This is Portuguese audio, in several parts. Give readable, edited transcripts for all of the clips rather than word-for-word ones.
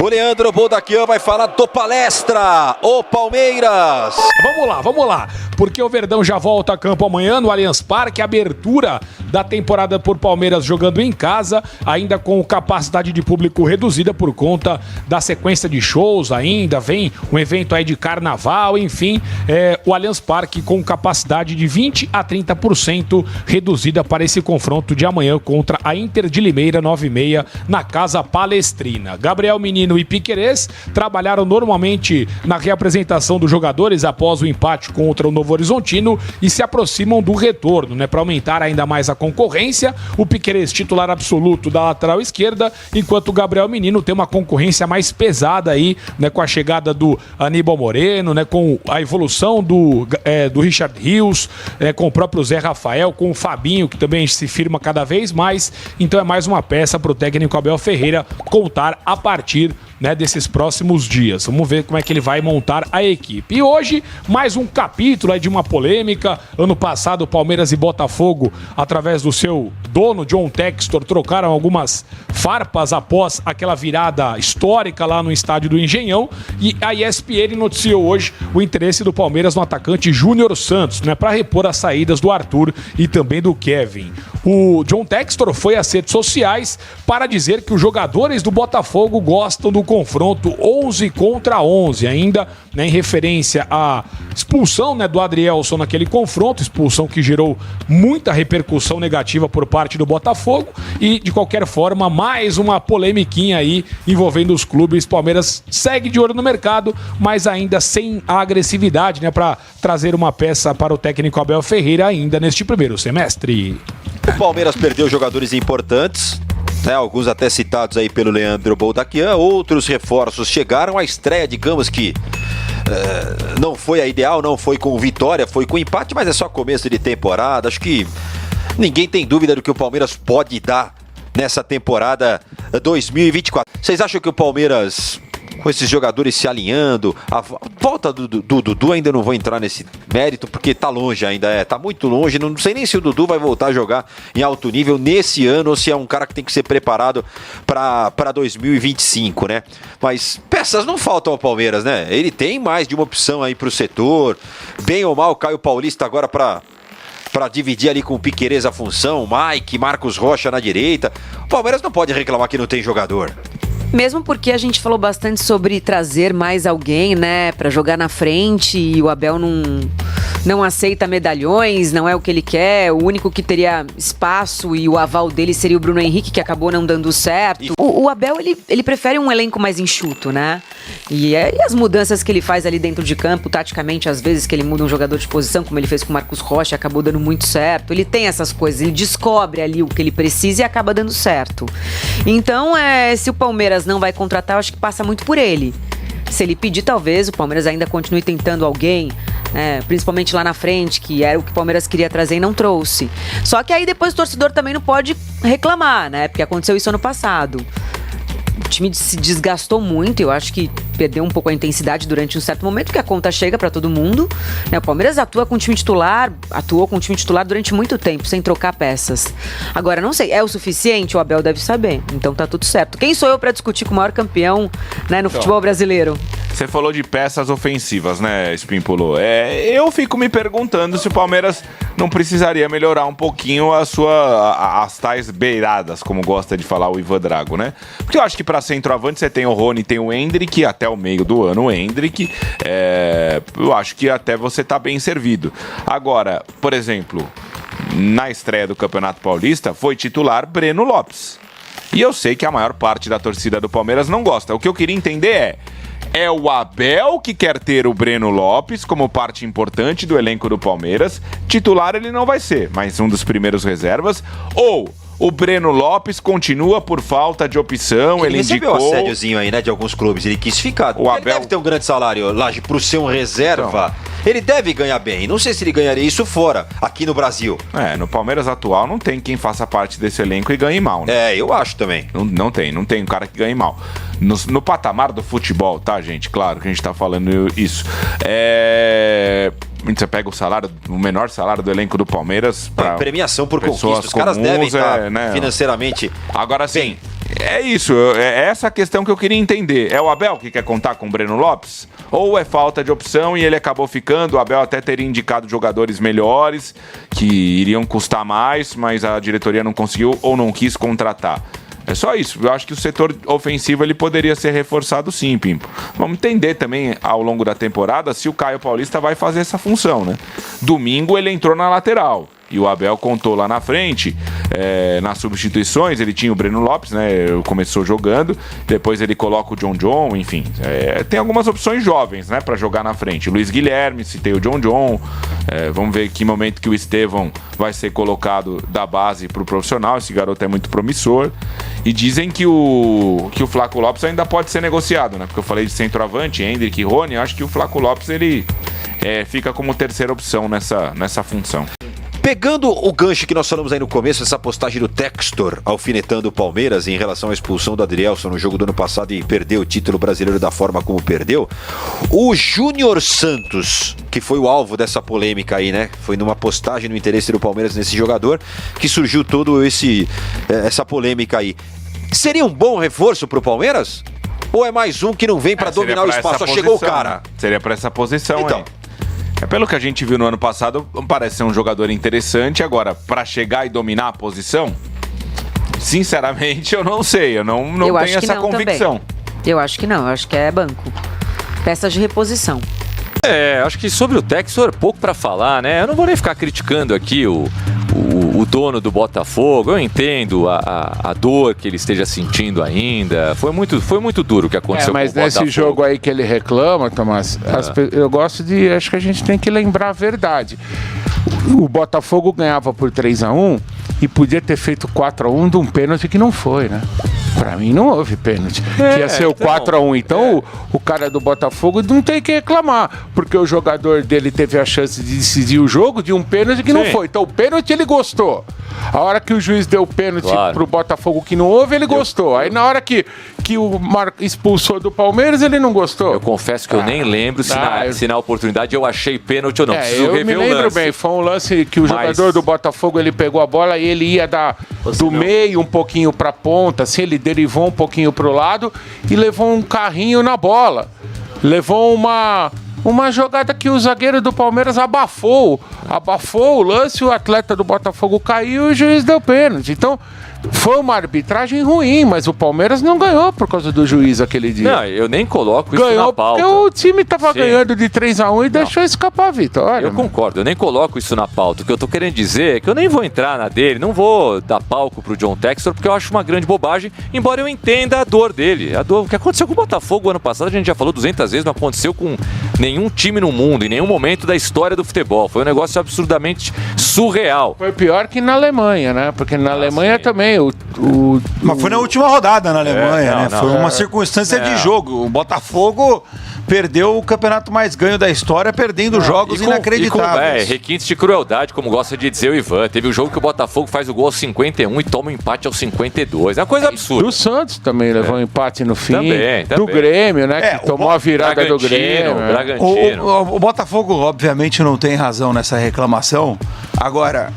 O Leandro Boldaquian vai falar do Palestra, o Palmeiras. Vamos lá, porque o Verdão já volta a campo amanhã no Allianz Parque, abertura da temporada por Palmeiras jogando em casa, ainda com capacidade de público reduzida por conta da sequência de shows ainda, vem um evento aí de carnaval, enfim, o Allianz Parque com capacidade de 20 a 30% reduzida para esse confronto de amanhã contra a Inter de Limeira, 9h30, na Casa Palestrina. Gabriel Menino e Piquerez trabalharam normalmente na reapresentação dos jogadores após o empate contra o Novo Horizontino e se aproximam do retorno, né, para aumentar ainda mais a concorrência. O Piquerez titular absoluto da lateral esquerda, enquanto o Gabriel Menino tem uma concorrência mais pesada aí, né, com a chegada do Aníbal Moreno, né, com a evolução do Richard Rios, com o próprio Zé Rafael, com o Fabinho, que também se firma cada vez mais. Então é mais uma peça para o técnico Abel Ferreira contar a partir, né, desses próximos dias. Vamos ver como é que ele vai montar a equipe. E hoje, mais um capítulo aí de uma polêmica. Ano passado, Palmeiras e Botafogo, através do seu dono, John Textor, trocaram algumas farpas após aquela virada histórica lá no estádio do Engenhão. E a ESPN noticiou hoje o interesse do Palmeiras no atacante Júnior Santos, né, para repor as saídas do Arthur e também do Kevin. O John Textor foi às redes sociais para dizer que os jogadores do Botafogo gostam do confronto 11 contra 11, ainda, né, em referência à expulsão, né, do Adrielson naquele confronto, expulsão que gerou muita repercussão negativa por parte do Botafogo e, de qualquer forma, mais uma polemiquinha aí envolvendo os clubes. Palmeiras segue de olho no mercado, mas ainda sem a agressividade, né, para trazer uma peça para o técnico Abel Ferreira ainda neste primeiro semestre. O Palmeiras perdeu jogadores importantes, né, alguns até citados aí pelo Leandro Boldaquian, outros reforços chegaram. A estreia, digamos que não foi a ideal, não foi com vitória, foi com empate, mas é só começo de temporada. Acho que ninguém tem dúvida do que o Palmeiras pode dar nessa temporada 2024. Vocês acham que o Palmeiras, com esses jogadores se alinhando, a volta do Dudu, ainda não vou entrar nesse mérito, porque tá longe ainda, tá muito longe, não sei nem se o Dudu vai voltar a jogar em alto nível nesse ano, ou se é um cara que tem que ser preparado para 2025, né? Mas peças não faltam ao Palmeiras, né? Ele tem mais de uma opção aí pro setor, bem ou mal, Caio Paulista agora para dividir ali com o Piquerez a função, Mike, Marcos Rocha na direita. O Palmeiras não pode reclamar que não tem jogador. Mesmo porque a gente falou bastante sobre trazer mais alguém, né, pra jogar na frente, e o Abel não aceita medalhões, não é o que ele quer. O único que teria espaço e o aval dele seria o Bruno Henrique, que acabou não dando certo. O Abel, ele prefere um elenco mais enxuto, né? E as mudanças que ele faz ali dentro de campo, taticamente, às vezes que ele muda um jogador de posição, como ele fez com o Marcos Rocha, acabou dando muito certo. Ele tem essas coisas, ele descobre ali o que ele precisa e acaba dando certo. Então, se o Palmeiras não vai contratar, eu acho que passa muito por ele. Se ele pedir, talvez o Palmeiras ainda continue tentando alguém, principalmente lá na frente, que era o que o Palmeiras queria trazer e não trouxe. Só que aí depois o torcedor também não pode reclamar, né? Porque aconteceu isso ano passado. O time se desgastou muito, eu acho que perdeu um pouco a intensidade durante um certo momento, que a conta chega pra todo mundo, né? O Palmeiras atuou com o time titular durante muito tempo, sem trocar peças. Agora, não sei, é o suficiente? O Abel deve saber, então tá tudo certo. Quem sou eu pra discutir com o maior campeão, né, no futebol brasileiro? Você falou de peças ofensivas, né, Espímpolo? Eu fico me perguntando se o Palmeiras não precisaria melhorar um pouquinho as tais beiradas, como gosta de falar o Ivan Drago, né? Porque eu acho que pra centroavante você tem o Rony, tem o Endrick, até o meio do ano o Endrick, eu acho que até você tá bem servido. Agora, por exemplo, na estreia do Campeonato Paulista foi titular Breno Lopes. E eu sei que a maior parte da torcida do Palmeiras não gosta. O que eu queria entender é o Abel que quer ter o Breno Lopes como parte importante do elenco do Palmeiras. Titular ele não vai ser, mas um dos primeiros reservas. Ou o Breno Lopes continua por falta de opção, ele indicou... Ele assédiozinho aí, né, de alguns clubes, ele quis ficar. O Abel... Ele deve ter um grande salário, Laje, por ser um reserva. Então, ele deve ganhar bem. Não sei se ele ganharia isso fora, aqui no Brasil. No Palmeiras atual não tem quem faça parte desse elenco e ganhe mal, né? Eu acho também. Não tem um cara que ganhe mal. No patamar do futebol, tá, gente? Claro que a gente tá falando isso. Você pega o menor salário do elenco do Palmeiras. Premiação por conquista. Os caras devem estar, né, financeiramente. Agora sim, é isso, é essa a questão que eu queria entender. É o Abel que quer contar com o Breno Lopes? Ou é falta de opção e ele acabou ficando? O Abel até teria indicado jogadores melhores, que iriam custar mais, mas a diretoria não conseguiu ou não quis contratar. É só isso. Eu acho que o setor ofensivo ele poderia ser reforçado sim, Pimpo. Vamos entender também ao longo da temporada se o Caio Paulista vai fazer essa função, né? Domingo ele entrou na lateral. E o Abel contou lá na frente, nas substituições, ele tinha o Breno Lopes, né? Começou jogando, depois ele coloca o John, enfim. Tem algumas opções jovens, né? Pra jogar na frente. Luiz Guilherme, citei o John. Vamos ver que momento que o Estevão vai ser colocado da base pro profissional. Esse garoto é muito promissor. E dizem que o Flaco Lopes ainda pode ser negociado, né? Porque eu falei de centroavante, Hendrick e Rony. Acho que o Flaco Lopes, ele fica como terceira opção nessa função. Pegando o gancho que nós falamos aí no começo, essa postagem do Textor alfinetando o Palmeiras em relação à expulsão do Adrielson no jogo do ano passado e perdeu o título brasileiro da forma como perdeu, o Júnior Santos, que foi o alvo dessa polêmica aí, né? Foi numa postagem no interesse do Palmeiras nesse jogador que surgiu todo essa polêmica aí. Seria um bom reforço pro Palmeiras? Ou é mais um que não vem para dominar o espaço? Só chegou o cara. Seria para essa posição, então. Aí. Pelo que a gente viu no ano passado, parece ser um jogador interessante. Agora, para chegar e dominar a posição, sinceramente, eu não sei. Eu não tenho essa convicção. Também. Eu acho que não. Eu acho que é banco. Peça de reposição. Acho que sobre o Textor, pouco para falar, né? Eu não vou nem ficar criticando aqui o dono do Botafogo. Eu entendo a dor que ele esteja sentindo ainda. Foi muito duro o que aconteceu com o Botafogo. Mas nesse jogo aí que ele reclama, Tomás, eu gosto de... Acho que a gente tem que lembrar a verdade. O Botafogo ganhava por 3-1 e podia ter feito 4-1 de um pênalti que não foi, né? Pra mim não houve pênalti. Que ia ser o 4-1. Então o cara do Botafogo não tem que reclamar, porque o jogador dele teve a chance de decidir o jogo de um pênalti que não foi. Então o pênalti ele gostou. A hora que o juiz deu o pênalti pro Botafogo que não houve, ele gostou. Aí na hora que o Marco expulsou do Palmeiras, ele não gostou. Eu confesso que eu nem lembro se na oportunidade eu achei pênalti ou não. Preciso rever eu me lembro bem. Foi um lance que o jogador do Botafogo, ele pegou a bola e ele ia do meio um pouquinho pra ponta, assim, ele derivou um pouquinho pro lado e levou um carrinho na bola. Levou uma jogada que o zagueiro do Palmeiras abafou o lance, o atleta do Botafogo caiu e o juiz deu pênalti. Então, foi uma arbitragem ruim, mas o Palmeiras não ganhou por causa do juiz aquele dia. Não, eu nem coloco isso na pauta. Porque o time estava ganhando de 3-1 e deixou escapar a vitória. Eu concordo, eu nem coloco isso na pauta. O que eu tô querendo dizer é que eu nem vou entrar na dele, não vou dar palco pro John Textor, porque eu acho uma grande bobagem, embora eu entenda a dor dele. O que aconteceu com o Botafogo ano passado, a gente já falou 200 vezes, não aconteceu com nenhum time no mundo, em nenhum momento da história do futebol. Foi um negócio absurdamente surreal. Foi pior que na Alemanha, né? Porque na Alemanha também Mas foi na última rodada na Alemanha, né? Foi uma circunstância de jogo. O Botafogo perdeu o campeonato mais ganho da história, perdendo jogos inacreditáveis. Requintes de crueldade, como gosta de dizer o Ivan. Teve um jogo que o Botafogo faz o gol aos 51 e toma um empate aos 52. É uma coisa absurda. O Santos também levou um empate no fim. Também. Do Grêmio, né? Que tomou a virada do Grêmio. O Botafogo, obviamente, não tem razão nessa reclamação. Agora,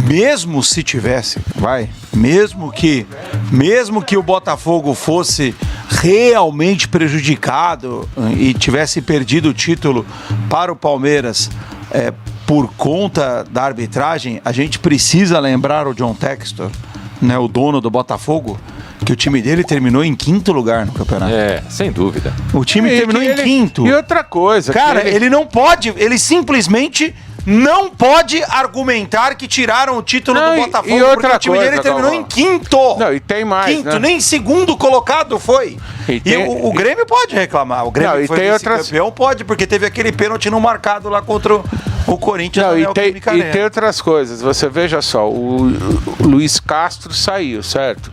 mesmo se tivesse, mesmo que o Botafogo fosse realmente prejudicado e tivesse perdido o título para o Palmeiras por conta da arbitragem, a gente precisa lembrar o John Textor, né, o dono do Botafogo, que o time dele terminou em 5º lugar no campeonato. Sem dúvida. O time terminou em 5º. E outra coisa... Cara, ele não pode, ele simplesmente não pode argumentar que tiraram o título do Botafogo, porque o time dele terminou em 5º. Não, e tem mais, 5º, né? Nem 2º colocado foi. E o Grêmio pode reclamar. O Grêmio que foi vice-campeão pode, porque teve aquele pênalti não marcado lá contra o Corinthians. Não, e tem outras coisas. Você veja só, o Luiz Castro saiu, certo?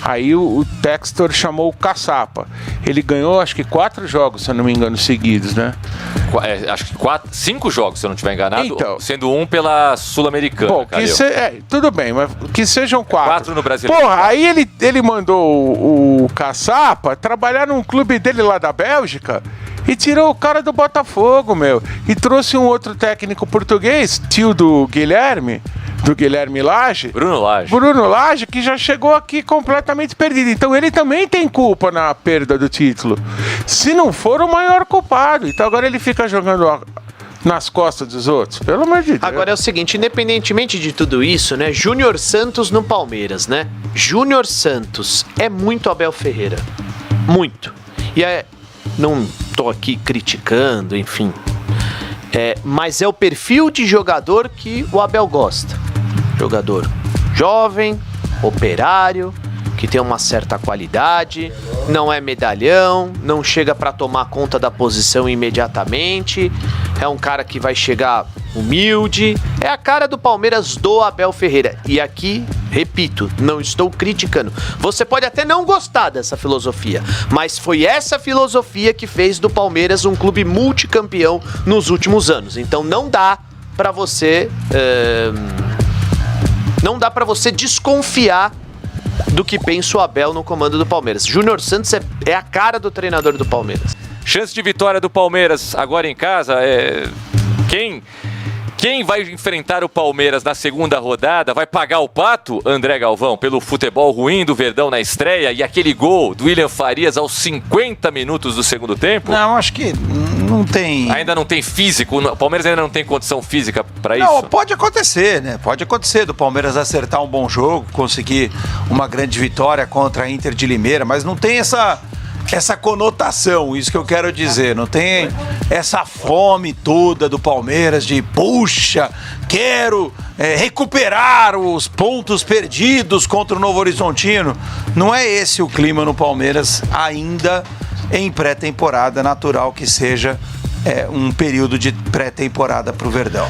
Aí o Textor chamou o Caçapa. Ele ganhou, acho que 4 jogos, se eu não me engano, seguidos, né? Acho que 5 jogos, se eu não estiver enganado, então, sendo um pela Sul-Americana. Bom, tudo bem, mas que sejam 4. 4 no Brasileiro. Porra, aí ele mandou o Caçapa trabalhar num clube dele lá da Bélgica e tirou o cara do Botafogo, meu. E trouxe um outro técnico português, tio do Guilherme, do Guilherme Lage. Bruno Lage. Bruno Lage, que já chegou aqui completamente perdido. Então ele também tem culpa na perda do título. Se não for o maior culpado. Então agora ele fica jogando nas costas dos outros. Pelo amor de Deus. Agora é o seguinte, independentemente de tudo isso, né? Júnior Santos no Palmeiras, né? Júnior Santos é muito Abel Ferreira. Muito. E não tô aqui criticando, enfim. Mas é o perfil de jogador que o Abel gosta. Jogador jovem, operário, que tem uma certa qualidade, não é medalhão, não chega para tomar conta da posição imediatamente, é um cara que vai chegar humilde, é a cara do Palmeiras do Abel Ferreira. E aqui, repito, não estou criticando. Você pode até não gostar dessa filosofia, mas foi essa filosofia que fez do Palmeiras um clube multicampeão nos últimos anos. Então não dá para você... Não dá pra você desconfiar do que pensa o Abel no comando do Palmeiras. Júnior Santos é a cara do treinador do Palmeiras. Chance de vitória do Palmeiras agora em casa. Quem vai enfrentar o Palmeiras na segunda rodada vai pagar o pato, André Galvão, pelo futebol ruim do Verdão na estreia e aquele gol do William Farias aos 50 minutos do segundo tempo? Não, acho que não tem... Ainda não tem físico? O Palmeiras ainda não tem condição física para isso? Não, pode acontecer, né? Pode acontecer do Palmeiras acertar um bom jogo, conseguir uma grande vitória contra a Inter de Limeira, mas não tem essa conotação, isso que eu quero dizer. Não tem essa fome toda do Palmeiras de, puxa, quero recuperar os pontos perdidos contra o Novo Horizontino. Não é esse o clima no Palmeiras ainda em pré-temporada, natural que seja um período de pré-temporada para o Verdão.